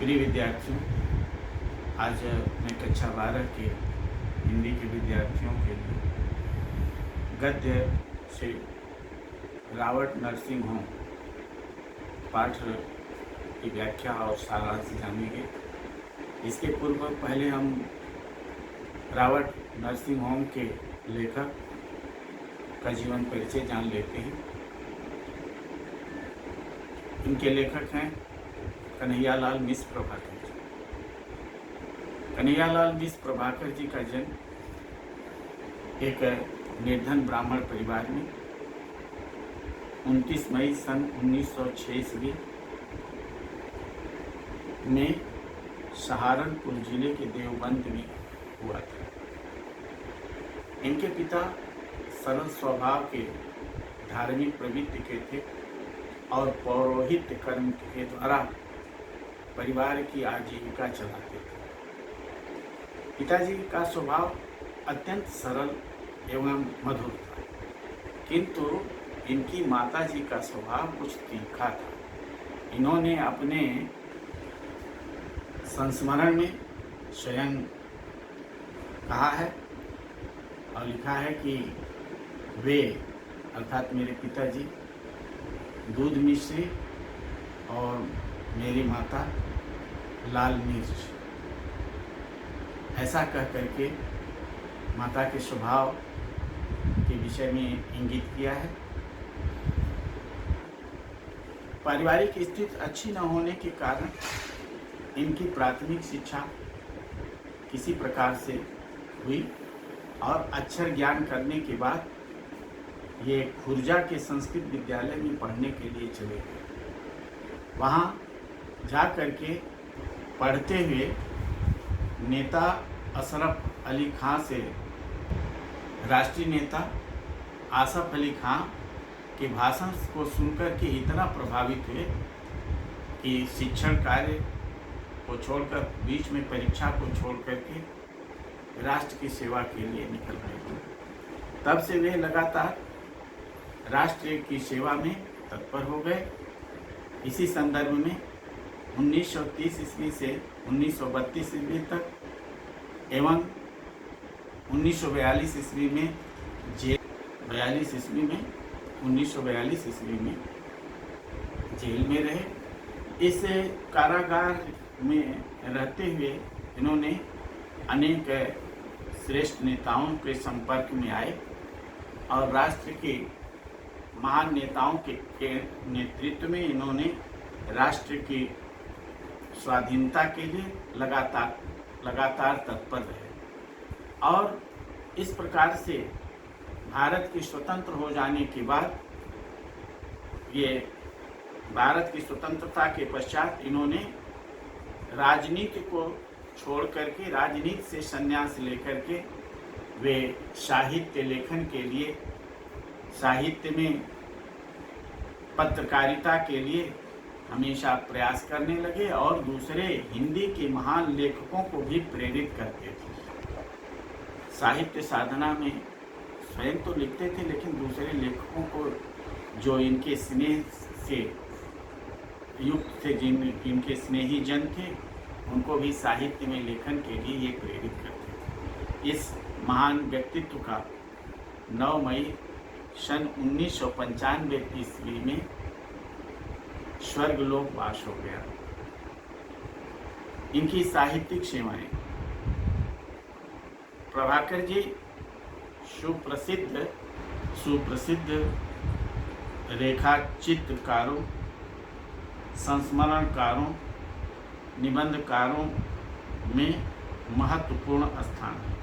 प्रिय विद्यार्थियों, आज मैं कक्षा 12 के हिंदी के विद्यार्थियों के लिए गद्य से रावट नर्सिंग होम पाठ की व्याख्या और सारांश जानेंगे। इसके पूर्व पहले हम रावट नर्सिंग होम के लेखक का जीवन परिचय जान लेते हैं। इनके लेखक हैं कन्हैयालाल मिश्र प्रभाकर जी। कन्हैयालाल मिश्र प्रभाकर जी का जन्म एक निर्धन ब्राह्मण परिवार में 29 मई सन 1906 ईस्वी में सहारनपुर जिले के देवबंद में हुआ था। इनके पिता सरल स्वभाव के धार्मिक प्रवृत्ति के थे और पौरोहित्य कर्म के द्वारा परिवार की आजीविका चलाते थे। पिताजी का स्वभाव अत्यंत सरल एवं मधुर था, किंतु इनकी माताजी का स्वभाव कुछ तीखा था। इन्होंने अपने संस्मरण में स्वयं कहा है और लिखा है कि वे अर्थात मेरे पिताजी दूध मिश्री और मेरी माता लाल मिर्च, ऐसा कह करके माता के स्वभाव के विषय में इंगित किया है। पारिवारिक स्थिति अच्छी न होने के कारण इनकी प्राथमिक शिक्षा किसी प्रकार से हुई और अक्षर ज्ञान करने के बाद ये खुर्जा के संस्कृत विद्यालय में पढ़ने के लिए चले गए। वहाँ जा करके पढ़ते हुए नेता अशरफ अली खां से राष्ट्रीय नेता आसफ अली खां के भाषण को सुनकर के इतना प्रभावित हुए कि शिक्षण कार्य को छोड़कर बीच में परीक्षा को छोड़ करके राष्ट्र की सेवा के लिए निकल रहे थे। तब से वे लगातार राष्ट्र की सेवा में तत्पर हो गए। इसी संदर्भ में 1930 ईस्वी से 1932 ईस्वी तक एवं 1942 ईस्वी में 1942 ईस्वी में जेल में रहे। इस कारागार में रहते हुए इन्होंने अनेक श्रेष्ठ नेताओं के संपर्क में आए और राष्ट्र के महान नेताओं के नेतृत्व में इन्होंने राष्ट्र की स्वाधीनता के लिए लगातार तत्पर रहे और इस प्रकार से भारत की स्वतंत्र हो जाने के बाद ये भारत की स्वतंत्रता के पश्चात इन्होंने राजनीति को छोड़ करके राजनीति से संन्यास लेकर के वे साहित्य लेखन के लिए साहित्य में पत्रकारिता के लिए हमेशा प्रयास करने लगे और दूसरे हिंदी के महान लेखकों को भी प्रेरित करते थे। साहित्य साधना में स्वयं तो लिखते थे, लेकिन दूसरे लेखकों को जो इनके स्नेह से युक्त थे, इनके स्नेही जन थे, उनको भी साहित्य में लेखन के लिए ये प्रेरित करते थे। इस महान व्यक्तित्व का 9 मई सन 1995 ईस्वी में स्वर्गलोक वास हो गया। इनकी साहित्यिक सेवाएं प्रभाकर जी सुप्रसिद्ध रेखा चित्रकारों, संस्मरणकारों, निबंधकारों में महत्वपूर्ण स्थान है।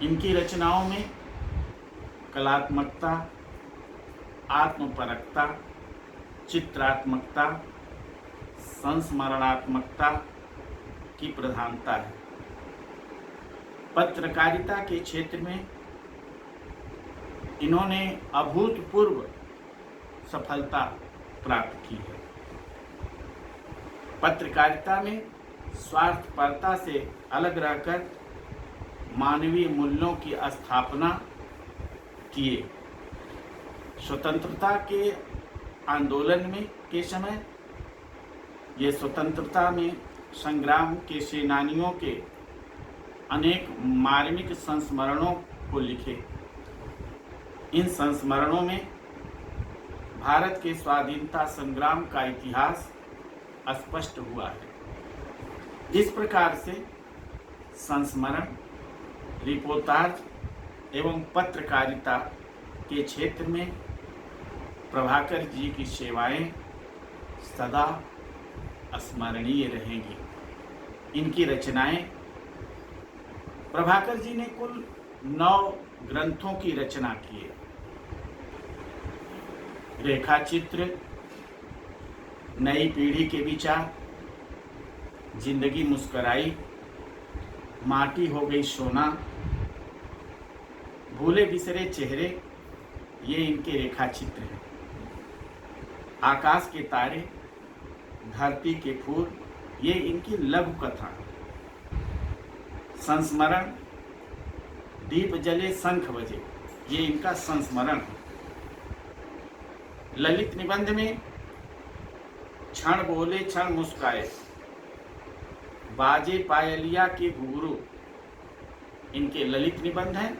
इनकी रचनाओं में कलात्मकता, आत्मपरकता, चित्रात्मकता, संस्मरणात्मकता की प्रधानता है। पत्रकारिता के क्षेत्र में इन्होंने अभूतपूर्व सफलता प्राप्त की है। पत्रकारिता में स्वार्थपरता से अलग रहकर मानवीय मूल्यों की स्थापना किए। स्वतंत्रता के आंदोलन में के समय ये स्वतंत्रता में संग्राम के सेनानियों के अनेक मार्मिक संस्मरणों को लिखे। इन संस्मरणों में भारत के स्वाधीनता संग्राम का इतिहास स्पष्ट हुआ है। इस प्रकार से संस्मरण, रिपोर्टाज एवं पत्रकारिता के क्षेत्र में प्रभाकर जी की सेवाएं सदा स्मरणीय रहेंगी। इनकी रचनाएं, प्रभाकर जी ने कुल 9 ग्रंथों की रचना की है। रेखा चित्र, नई पीढ़ी के विचार, जिंदगी मुस्कराई, माटी हो गई सोना, भूले बिसरे चेहरे, ये इनके रेखा चित्र हैं। आकाश के तारे, धरती के फूल, ये इनकी लघु कथा। संस्मरण, दीप जले शंख बजे, ये इनका संस्मरण है। ललित निबंध में क्षण बोले क्षण मुस्काए, बाजे पायलिया के घुंघरू, इनके ललित निबंध हैं।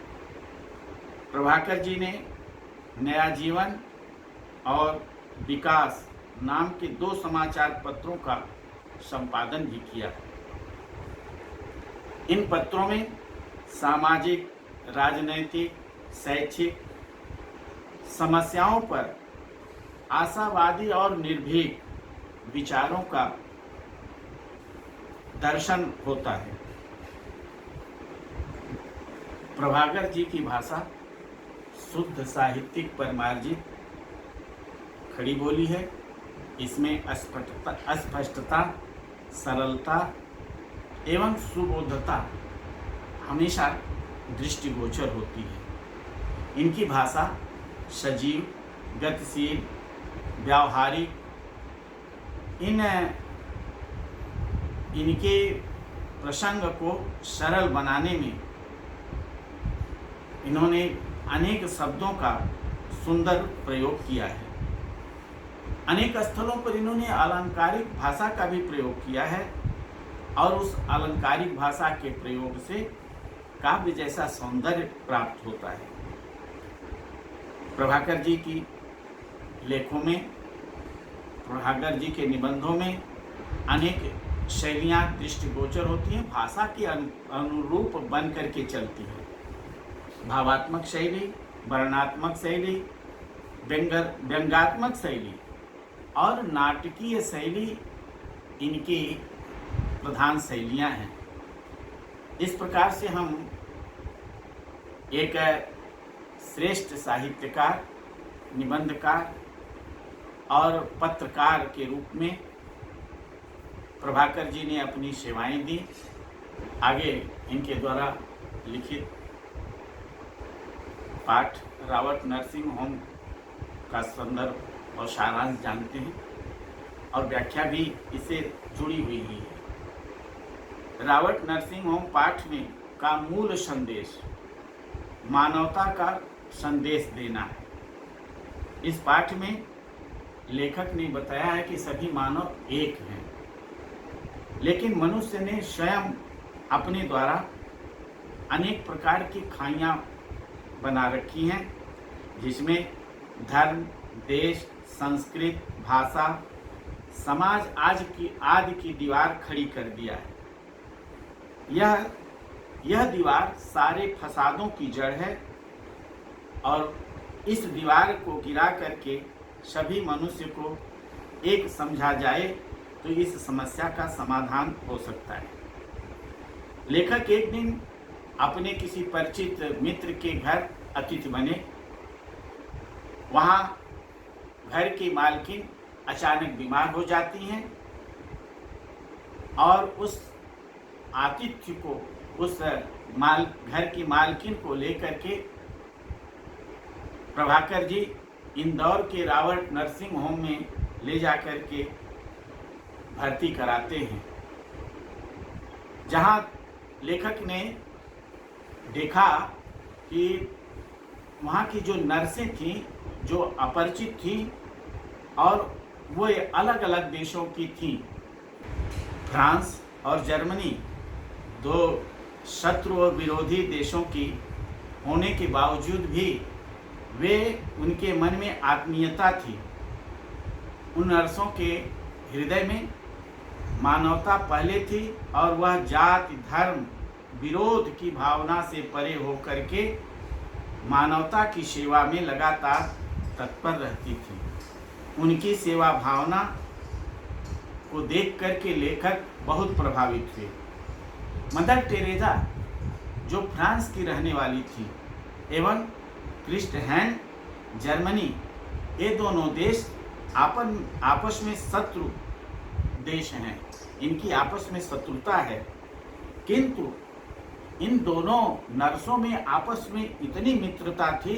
प्रभाकर जी ने नया जीवन और विकास नाम के 2 समाचार पत्रों का संपादन भी किया। इन पत्रों में सामाजिक, राजनैतिक, शैक्षिक समस्याओं पर आशावादी और निर्भीक विचारों का दर्शन होता है। प्रभाकर जी की भाषा शुद्ध साहित्यिक परिमार्जित खड़ी बोली है। इसमें स्पष्टता, सरलता एवं सुबोधता हमेशा दृष्टिगोचर होती है। इनकी भाषा सजीव, गतिशील, व्यावहारिक, इनके प्रसंग को सरल बनाने में इन्होंने अनेक शब्दों का सुंदर प्रयोग किया है। अनेक स्थलों पर इन्होंने अलंकारिक भाषा का भी प्रयोग किया है और उस अलंकारिक भाषा के प्रयोग से काव्य जैसा सौंदर्य प्राप्त होता है। प्रभाकर जी की लेखों में, प्रभाकर जी के निबंधों में अनेक शैलियाँ दृष्टिगोचर होती हैं, भाषा के अनुरूप बन करके चलती है। भावात्मक शैली, वर्णनात्मक शैली, व्यंग्यात्मक शैली और नाटकीय शैली इनकी प्रधान शैलियाँ हैं। इस प्रकार से हम एक श्रेष्ठ साहित्यकार, निबंधकार और पत्रकार के रूप में प्रभाकर जी ने अपनी सेवाएं दी। आगे इनके द्वारा लिखित पाठ रावट नर्सिंग होम का संदर्भ और सारांश जानते हैं और व्याख्या भी इससे जुड़ी हुई है। रावट नर्सिंग होम पाठ में का मूल संदेश मानवता का संदेश देना है। इस पाठ में लेखक ने बताया है कि सभी मानव एक हैं, लेकिन मनुष्य ने स्वयं अपने द्वारा अनेक प्रकार की खाइयाँ बना रखी हैं, जिसमें धर्म, देश, संस्कृत, भाषा, समाज आदि की दीवार खड़ी कर दिया है। यह दीवार सारे फसादों की जड़ है और इस दीवार को गिरा करके सभी मनुष्य को एक समझा जाए तो इस समस्या का समाधान हो सकता है। लेखक एक दिन अपने किसी परिचित मित्र के घर अतिथि बने। वहाँ घर की मालकिन अचानक बीमार हो जाती हैं और उस आतिथ्य को, उस घर की मालकिन को लेकर के प्रभाकर जी इंदौर के रावट नर्सिंग होम में ले जाकर के भर्ती कराते हैं, जहां लेखक ने देखा कि वहाँ की जो नर्सें थीं, जो अपरिचित थीं और वो अलग अलग देशों की थीं, फ्रांस और जर्मनी दो शत्रु और विरोधी देशों की होने के बावजूद भी वे उनके मन में आत्मीयता थी। उन नर्सों के हृदय में मानवता पहले थी और वह जाति धर्म विरोध की भावना से परे होकर के मानवता की सेवा में लगातार तत्पर रहती थी। उनकी सेवा भावना को देख करके लेखक बहुत प्रभावित हुए। मदर टेरेसा जो फ्रांस की रहने वाली थी एवं क्रिस्टहैन जर्मनी, ये दोनों देश आपस में शत्रु देश हैं। इनकी आपस में शत्रुता है, किंतु इन दोनों नर्सों में आपस में इतनी मित्रता थी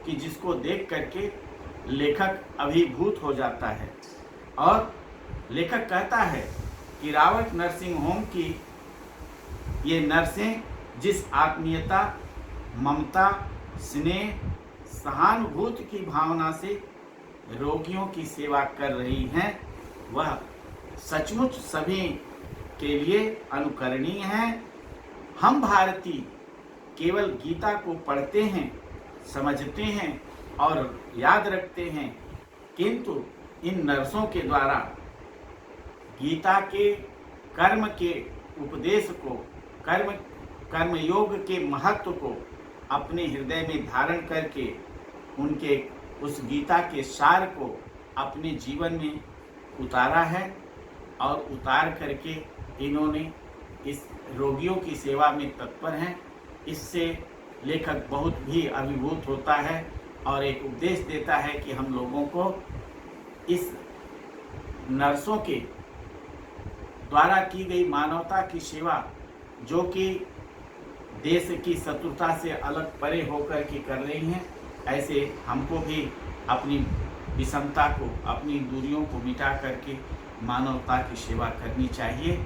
कि जिसको देख करके लेखक अभिभूत हो जाता है। और लेखक कहता है कि रावत नर्सिंग होम की ये नर्सें जिस आत्मीयता, ममता, स्नेह, सहानुभूति की भावना से रोगियों की सेवा कर रही हैं, वह सचमुच सभी के लिए अनुकरणीय है। हम भारतीय केवल गीता को पढ़ते हैं, समझते हैं और याद रखते हैं, किंतु इन नर्सों के द्वारा गीता के कर्म के उपदेश को, कर्मयोग के महत्व को अपने हृदय में धारण करके उनके उस गीता के सार को अपने जीवन में उतारा है और उतार करके इन्होंने इस रोगियों की सेवा में तत्पर हैं। इससे लेखक बहुत भी अभिभूत होता है और एक उपदेश देता है कि हम लोगों को इस नर्सों के द्वारा की गई मानवता की सेवा, जो कि देश की शत्रुता से अलग परे होकर के कर रही हैं, ऐसे हमको भी अपनी विषमता को, अपनी दूरियों को मिटा करके मानवता की सेवा करनी चाहिए।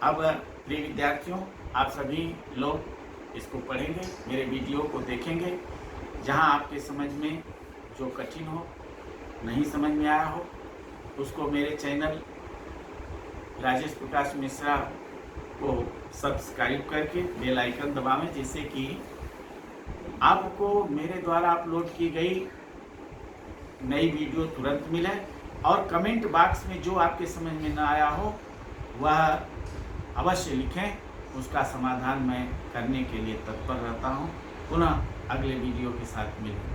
अब प्रिय विद्यार्थियों, आप सभी लोग इसको पढ़ेंगे, मेरे वीडियो को देखेंगे। जहां आपके समझ में जो कठिन हो, नहीं समझ में आया हो, उसको मेरे चैनल राजेश प्रकाश मिश्रा को सब्सक्राइब करके बेल आइकन दबावें, जिससे कि आपको मेरे द्वारा अपलोड की गई नई वीडियो तुरंत मिले। और कमेंट बॉक्स में जो आपके समझ में न आया हो वह अवश्य लिखें, उसका समाधान मैं करने के लिए तत्पर रहता हूँ। पुनः अगले वीडियो के साथ मिलेंगे।